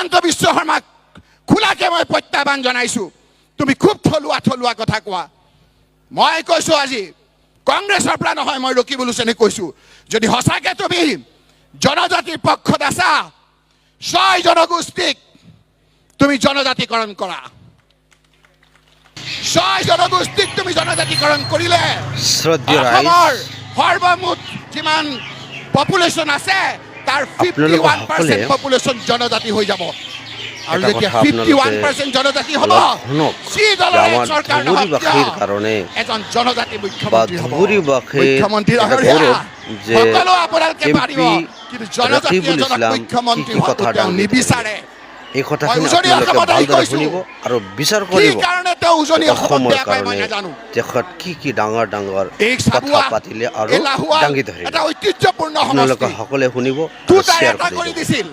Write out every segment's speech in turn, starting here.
হিমন্ত বিশ্ব শৰ্মাক খোলাকে মই প্ৰত্যাহ্বান জনাইছো তুমি খুব থলুৱা কথা কোৱা মই কৈছো আজি কংগ্ৰেছৰ পৰা নহয় মই ৰকিবুল হুছেইনে কৈছো যদি হসাকে তুমি জনজাতিৰ পক্ষত আছা 6 জনগোষ্ঠীক তুমি জনজাতিকৰণ কৰা 6 জনগোষ্ঠীক তুমি জনজাতিকৰণ কৰিলে অসমৰ সৰ্বমুঠ যিমান পপুলেশ্যন আছে তাৰ 51% পপুলেশ্যন জনজাতি হৈ যাব আৰু যেতিয়া 51% জনজাতি হ'ব সি দলৰ চৰকাৰ কাৰণে এজন জনজাতি মুখ্যমন্ত্ৰী হ'ব মুখ্যমন্ত্ৰী সকলো আপোনালোকে পাৰিব কিন্তু জনজাতি এজন মুখ্যমন্ত্ৰী হোৱাটো নিবিচাৰে এই কথাখিনি আপোনালোকে ভালদৰে শুনিব আৰু বিচাৰ কৰিব অসমৰ কাৰণে দেশত কি ডাঙৰ কথা পাতিলে আৰু দাঙি ধৰিলে এটা ঐতিহ্যপূৰ্ণ আপোনালোকে সকলোৱে শুনিব আৰু শ্বেয়াৰ কৰিব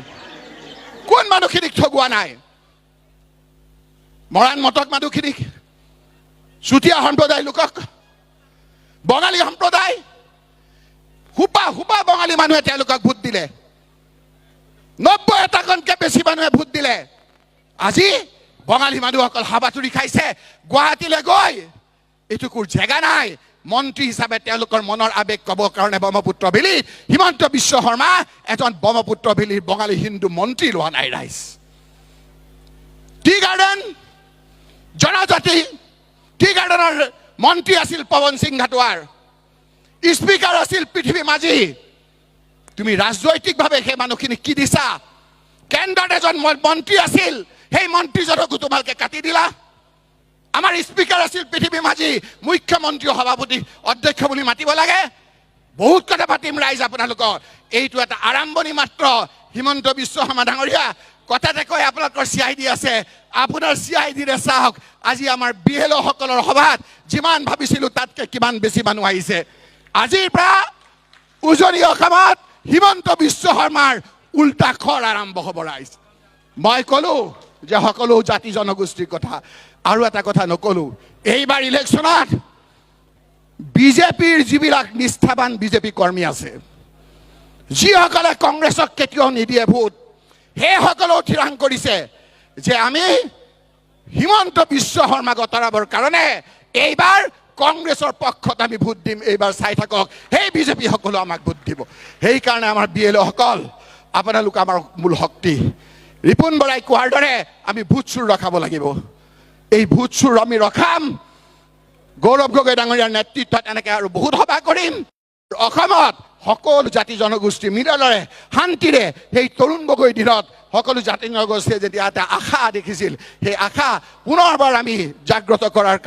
কোন মানুহখিনিক ঠগোৱা নাই মৰাণ মটক মানুহখিনিক চুতীয়া সম্প্ৰদায় লোকক বঙালী সম্প্ৰদায় হুপা বঙালী মানুহে তেওঁলোকক ভোট দিলে 90% বেছি মানুহে ভোট দিলে আজি বঙালী মানুহসকল হাবাতুৰি খাইছে গুৱাহাটীলৈ গৈ এটুকুৰ জেগা নাই মন্ত্ৰী হিচাপে তেওঁলোকৰ মনৰ আবেগ ক'বৰ কাৰণে ব্ৰহ্মপুত্ৰ ভেলীত হিমন্ত বিশ্ব শৰ্মা এজন ব্ৰহ্মপুত্ৰ ভেলীৰ বঙালী হিন্দু মন্ত্ৰী লোৱা নাই ৰাইজ টি গাৰ্ডেন জনজাতি টি গাৰ্ডেনৰ মন্ত্ৰী আছিল পৱন সিং ঘাটোৱাৰ স্পীকাৰ আছিল পৃথিৱী মাঝি তুমি ৰাজনৈতিকভাৱে সেই মানুহখিনিক কি দিছা কেন্দ্ৰত এজন মন্ত্ৰী আছিল সেই মন্ত্ৰীজনকো তোমালোকে কাটি দিলা আমাৰ স্পীকাৰ আছিল পৃথিৱী মাঝি মুখ্যমন্ত্ৰী সভাপতি অধ্যক্ষ বুলি মাতিব লাগে বহুত কথা পাতিম ৰাইজ আপোনালোকৰ এইটো এটা আৰম্ভণি মাত্ৰ হিমন্ত বিশ্ব শৰ্মা ডাঙৰীয়া কথাতে কয় আপোনালোকৰ চিআইডি আছে আপোনাৰ চিআইডিৰে চাওক আজি আমাৰ বিএলঅ সকলৰ সভাত যিমান ভাবিছিলো তাতকে কিমান বেছি মানুহ আহিছে আজিৰ পৰা উজনি অসমত হিমন্ত বিশ্ব শৰ্মাৰ উল্টা খৰ আৰম্ভ হ'ব ৰাইজ মই ক'লো যে সকলো জাতি জনগোষ্ঠীৰ কথা আৰু এটা কথা নকলো এইবাৰ ইলেকশ্যনত বিজেপিৰ যিবিলাক নিষ্ঠাবান বিজেপি কৰ্মী আছে যিসকলে কংগ্ৰেছক কেতিয়াও নিদিয়ে ভোট সেইসকলেও থিৰাং কৰিছে যে আমি হিমন্ত বিশ্ব শৰ্মাক আঁতৰাবৰ কাৰণে এইবাৰ কংগ্ৰেছৰ পক্ষত আমি ভোট দিম এইবাৰ চাই থাকক সেই বিজেপি সকলো আমাক ভোট দিব সেইকাৰণে আমাৰ বিএলঅ সকল আপোনালোক আমাৰ মূল শক্তি ৰিপুন বৰাই কোৱাৰ দৰে আমি ভোট চুৰ ৰখাব লাগিব এই ভোট চুৰ আমি ৰখাম গৌৰৱ গগৈ ডাঙৰীয়াৰ নেতৃত্বত এনেকৈ আৰু বহুত সভা কৰিম অসমত সকলো জাতি জনগোষ্ঠী মিলৰে শান্তিৰে সেই তৰুণ গগৈ দিনত সকলো জাতি জনগোষ্ঠীয়ে যেতিয়া এটা আশা দেখিছিল সেই আশা পুনৰবাৰ আমি জাগ্ৰত কৰাৰ